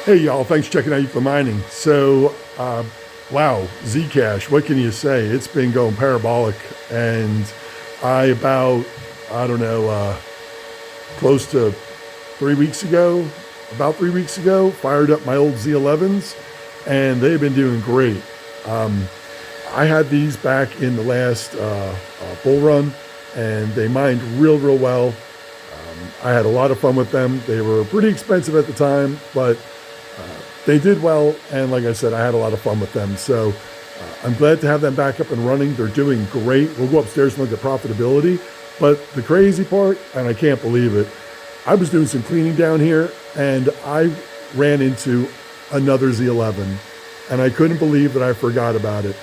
Hey y'all, thanks for checking out Euclid Mining. So, wow, Zcash, what can you say? It's been going parabolic, and I don't know, close to 3 weeks ago, about 3 weeks ago, fired up my old Z11s, and they've been doing great. I had these back in the last bull run, and they mined real well. I had a lot of fun with them. They were pretty expensive at the time, but they did well, and like I said, I had a lot of fun with them. So I'm glad to have them back up and running. They're doing great. We'll go upstairs and look at profitability. But the crazy part, and I can't believe it, I was doing some cleaning down here, and I ran into another Z11, and I couldn't believe that I forgot about it.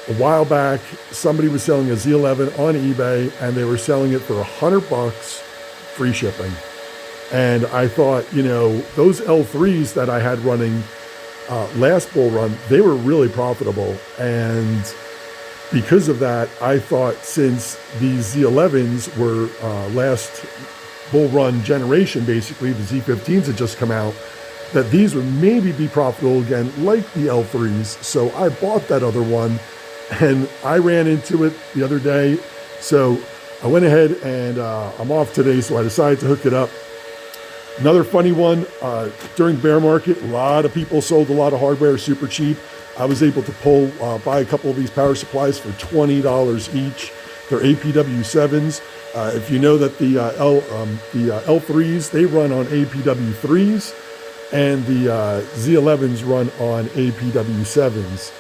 A while back, somebody was selling a Z11 on eBay, and they were selling it for $100, free shipping. And I thought, those L3s that I had running last bull run, they were really profitable. And because of that, I thought since these Z11s were last bull run generation, basically, the Z15s had just come out, that these would maybe be profitable again, like the L3s. So I bought that other one, and I ran into it the other day. So I went ahead and I'm off today, so I decided to hook it up. Another funny one, during bear market, a lot of people sold a lot of hardware super cheap. I was able to buy a couple of these power supplies for $20 each. They're APW7s. If you know that the L3s, they run on APW3s, and the Z11s run on APW7s.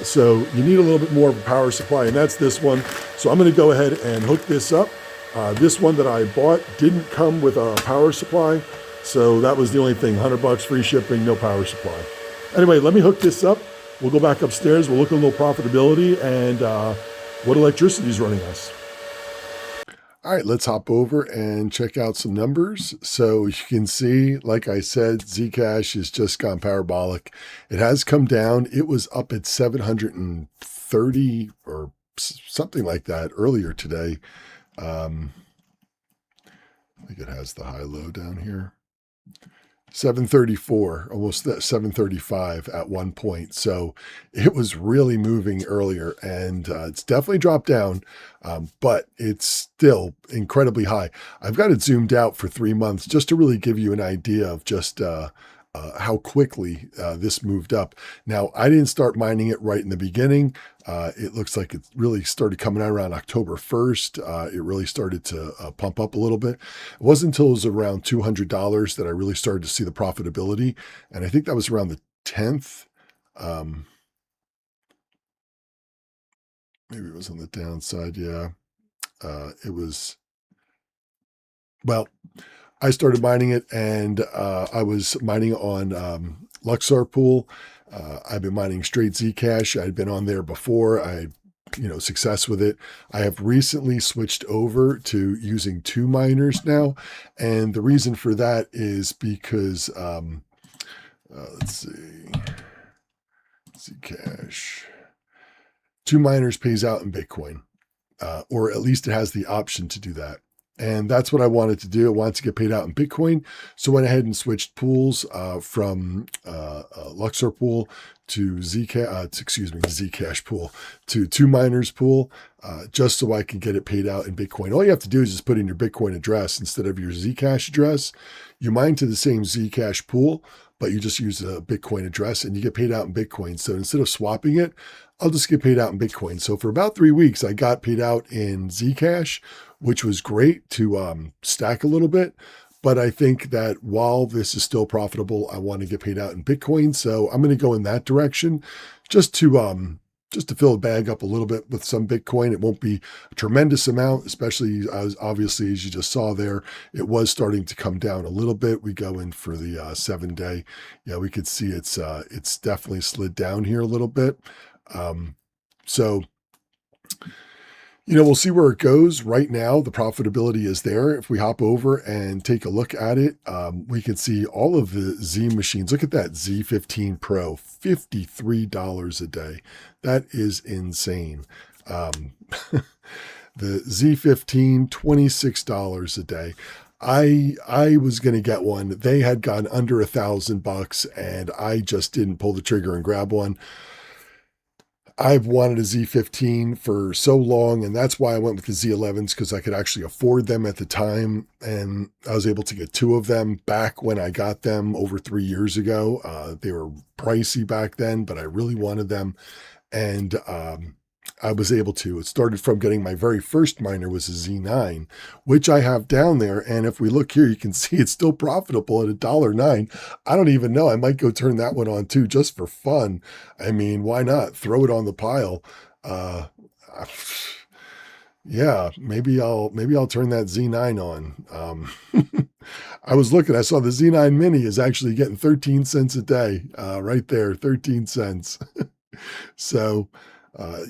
So you need a little bit more of a power supply, and that's this one. So I'm going to go ahead and hook this up. This one that I bought didn't come with a power supply, so that was the only thing. $100 free shipping, no power supply. Anyway, let me hook this up. We'll go back upstairs. We'll look at a little profitability and what electricity is running us. All right, let's hop over and check out some numbers. So you can see, like I said, Zcash has just gone parabolic. It has come down. It was up at 730 or something like that earlier today. I think it has the high-low down here. 734, almost 735 at one point. So it was really moving earlier, and it's definitely dropped down, but it's still incredibly high. I've got it zoomed out for 3 months just to really give you an idea of just how quickly this moved up. Now, I didn't start mining it right in the beginning. It looks like it really started coming out around October 1st. It really started to pump up a little bit. It wasn't until it was around $200 that I really started to see the profitability. And I think that was around the 10th. Maybe it was on the downside. Yeah. It was, well, I started mining it, and I was mining on Luxor Pool. I've been mining straight Zcash. I'd been on there before. I had, success with it. I have recently switched over to using 2 miners now. And the reason for that is because, let's see, Zcash. 2 miners pays out in Bitcoin, or at least it has the option to do that. And that's what I wanted to do. I wanted to get paid out in Bitcoin. So I went ahead and switched pools from Luxor Pool to Zcash Pool to 2 miners pool, just so I can get it paid out in Bitcoin. All you have to do is just put in your Bitcoin address instead of your Zcash address. You mine to the same Zcash pool, but you just use a Bitcoin address and you get paid out in Bitcoin. So instead of swapping it, I'll just get paid out in Bitcoin. So for about 3 weeks, I got paid out in Zcash, which was great to stack a little bit. But I think that while this is still profitable, I want to get paid out in Bitcoin. So I'm going to go in that direction just to fill the bag up a little bit with some Bitcoin. It won't be a tremendous amount, especially obviously, as you just saw there, it was starting to come down a little bit. We go in for the 7-day. Yeah, we could see it's definitely slid down here a little bit. So, we'll see where it goes. Right now, the profitability is there. If we hop over and take a look at it, we can see all of the Z machines. Look at that Z15 Pro, $53 a day. That is insane. The Z15, $26 a day. I was going to get one. They had gone under $1,000 and I just didn't pull the trigger and grab one. I've wanted a Z15 for so long, and that's why I went with the Z11s, because I could actually afford them at the time, and I was able to get two of them back when I got them over 3 years ago. They were pricey back then, but I really wanted them, and I was able to. It started from getting my very first miner was a Z9, which I have down there. And if we look here, you can see it's still profitable at $1.09. I don't even know. I might go turn that one on too, just for fun. I mean, why not throw it on the pile? Uh, yeah, maybe I'll turn that Z9 on. I was looking, I saw the Z9 Mini is actually getting 13 cents a day, right there, 13 cents. So,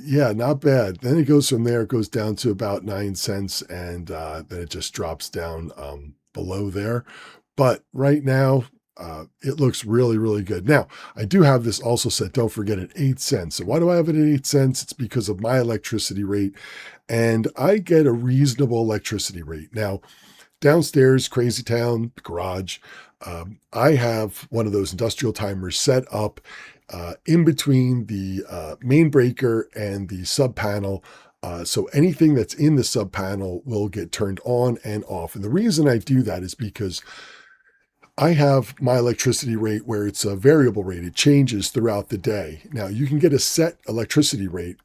yeah, not bad. Then it goes from there, it goes down to about 9 cents, and then it just drops down below there. But right now, it looks really, really good. Now, I do have this also set, don't forget, at 8 cents. So why do I have it at 8 cents? It's because of my electricity rate, and I get a reasonable electricity rate. Now, downstairs, Crazy Town garage, I have one of those industrial timers set up in between the main breaker and the sub panel. So anything that's in the sub panel will get turned on and off. And the reason I do that is because I have my electricity rate where it's a variable rate. It changes throughout the day. Now, you can get a set electricity rate,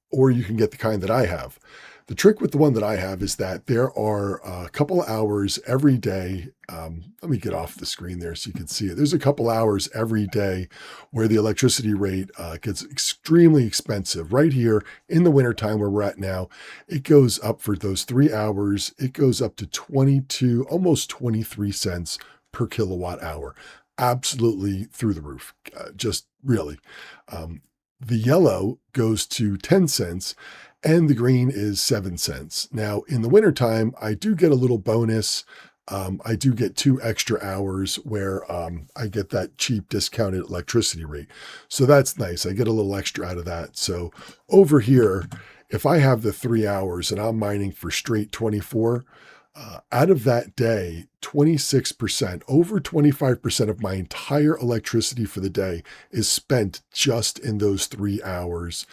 or you can get the kind that I have. The trick with the one that I have is that there are a couple hours every day. Let me get off the screen there so you can see it. There's a couple hours every day where the electricity rate gets extremely expensive. Right here in the wintertime where we're at now, it goes up for those 3 hours. It goes up to 22, almost 23 cents per kilowatt hour. Absolutely through the roof. Just really. The yellow goes to 10 cents and the green is 7 cents. Now, in the wintertime, I do get a little bonus. I do get 2 extra hours where I get that cheap discounted electricity rate. So that's nice. I get a little extra out of that. So over here, if I have the 3 hours and I'm mining for straight 24, out of that day, 26%, over 25% of my entire electricity for the day is spent just in those 3 hours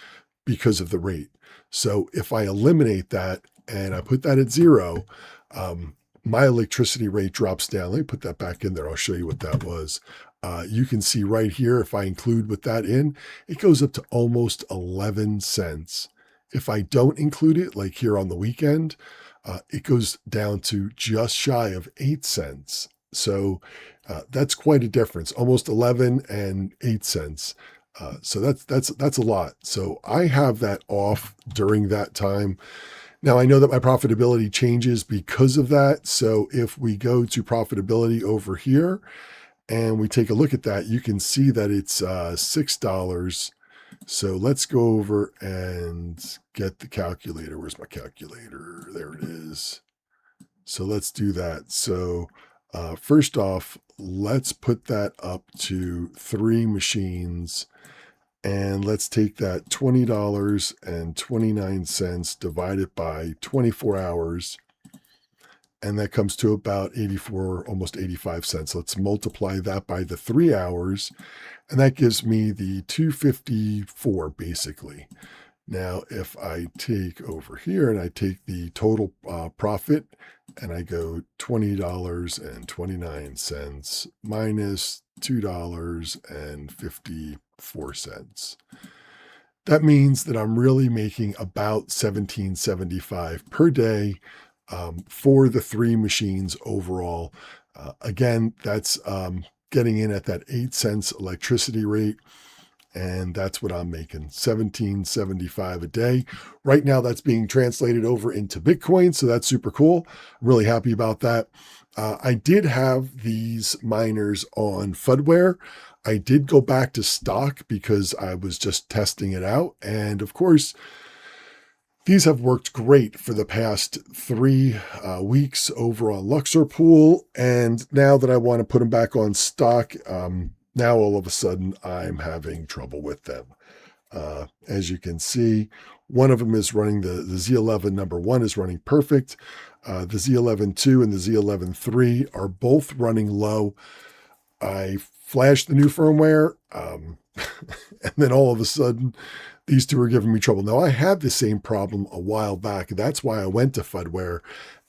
because of the rate. So if I eliminate that and I put that at 0, my electricity rate drops down. Let me put that back in there. I'll show you what that was. You can see right here, if I include with that in, it goes up to almost 11 cents. If I don't include it, like here on the weekend, it goes down to just shy of 8 cents. So that's quite a difference, almost 11 and 8 cents. So that's a lot. So I have that off during that time. Now I know that my profitability changes because of that. So if we go to profitability over here and we take a look at that, you can see that it's $6. So let's go over and get the calculator. Where's my calculator? There it is. So let's do that. So first off, let's put that up to 3 machines. And let's take that $20.29 divided by 24 hours. And that comes to about 84, almost 85 cents. Let's multiply that by the 3 hours. And that gives me the 254 basically. Now, if I take over here and I take the total profit and I go $20.29 minus $2.54. That means that I'm really making about $17.75 per day for the 3 machines overall. Again, that's getting in at that 8 cents electricity rate. And that's what I'm making, $17.75 a day. Right now, that's being translated over into Bitcoin. So that's super cool. I'm really happy about that. I did have these miners on Fudware. I did go back to stock because I was just testing it out. And of course, these have worked great for the past 3 weeks over on Luxor Pool. And now that I want to put them back on stock, now all of a sudden I'm having trouble with them. As you can see, one of them is running the Z11 number 1 is running perfect. The Z11 2 and the Z11 3 are both running low. I flashed the new firmware, and then all of a sudden, these two are giving me trouble. Now, I had the same problem a while back. That's why I went to Fudware,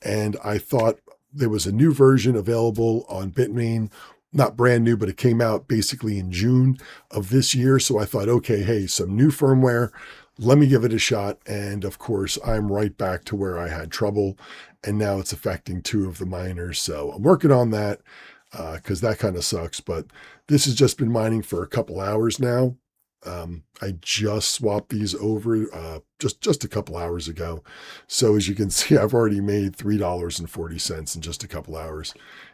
and I thought there was a new version available on Bitmain. Not brand new, but it came out basically in June of this year. So I thought, okay, hey, some new firmware. Let me give it a shot. And of course, I'm right back to where I had trouble. And now it's affecting 2 of the miners. So I'm working on that because that kind of sucks. But this has just been mining for a couple hours now. I just swapped these over just a couple hours ago. So as you can see, I've already made $3.40 in just a couple hours.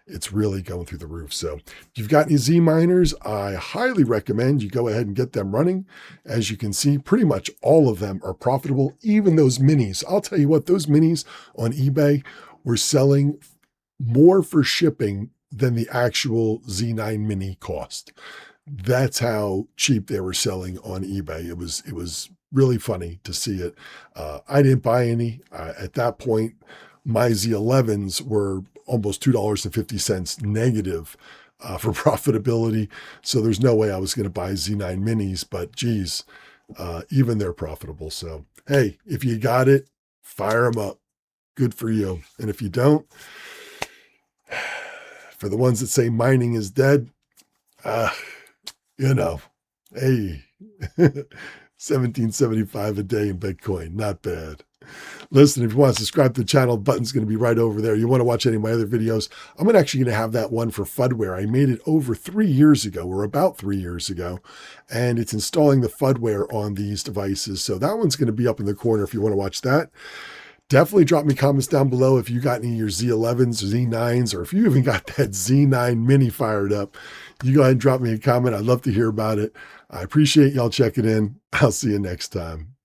It's really going through the roof. So if you've got any Z miners, I highly recommend you go ahead and get them running. As you can see, pretty much all of them are profitable, even those minis. I'll tell you what, those minis on eBay were selling more for shipping than the actual Z9 mini cost. That's how cheap they were selling on eBay. It was really funny to see it. I didn't buy any. At that point, my Z11s were almost $2.50 negative for profitability. So there's no way I was going to buy Z9 minis, but geez, even they're profitable. So, hey, if you got it, fire them up. Good for you. And if you don't, for the ones that say mining is dead, you know, hey, 1775 a day in Bitcoin, not bad. Listen, if you want to subscribe to the channel, the button's going to be right over there. You want to watch any of my other videos, I'm actually going to have that one for Fudware. I made it over 3 years ago, or about 3 years ago, and it's installing the Fudware on these devices. So that one's going to be up in the corner if you want to watch that. Definitely drop me comments down below if you got any of your Z11s or Z9s, or if you even got that Z9 mini fired up. You go ahead and drop me a comment. I'd love to hear about it. I appreciate y'all checking in. I'll see you next time.